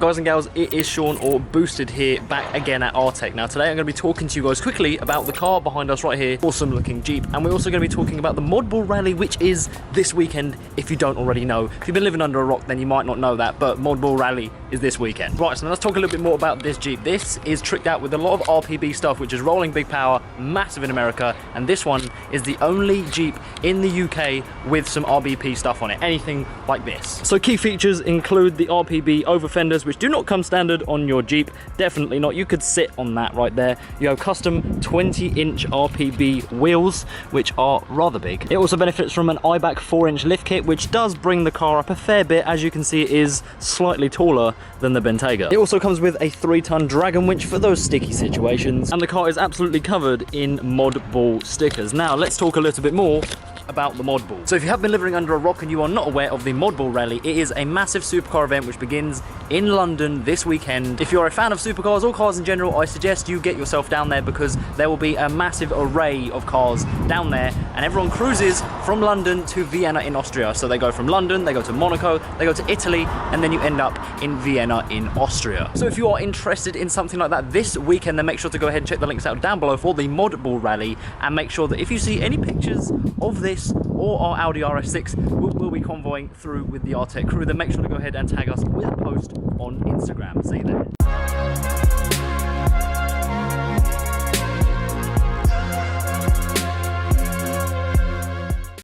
guys and gals, it is Sean, or Boosted, here back again at R-Tec. Now today I'm going to be talking to you guys quickly about the car behind us right here, awesome looking Jeep, and we're also going to be talking about the Modball Rally, which is this weekend if you don't already know. If you've been living under a rock then you might not know that, but Modball Rally is this weekend. Right, so now let's talk a little bit more about this Jeep. This is tricked out with a lot of RPB stuff, which is rolling big power, massive in America, and this one is the only Jeep in the UK with some RBP stuff on it, anything like this. So key features include the RPB over fenders, which do not come standard on your Jeep, definitely not. You could sit on that right there. You have custom 20-inch RPB wheels, which are rather big. It also benefits from an IBAC 4-inch lift kit, which does bring the car up a fair bit. As you can see, it is slightly taller than the Bentayga. It also comes with a 3-ton Dragon winch for those sticky situations, and the car is absolutely covered in Modball stickers. Now let's talk a little bit more about the Modball. So if you have been living under a rock and you are not aware of the Modball Rally, it is a massive supercar event which begins in London this weekend. If you're a fan of supercars or cars in general, I suggest you get yourself down there, because there will be a massive array of cars down there, and everyone cruises from London to Vienna in Austria. So they go from London, they go to Monaco, they go to Italy, and then you end up in Vienna in Austria. So if you are interested in something like that this weekend, then make sure to go ahead and check the links out down below for the Modball Rally, and make sure that if you see any pictures of this or our Audi RS6, we'll be convoying through with the R-Tec crew, then make sure to go ahead and tag us with a post on Instagram. See you there.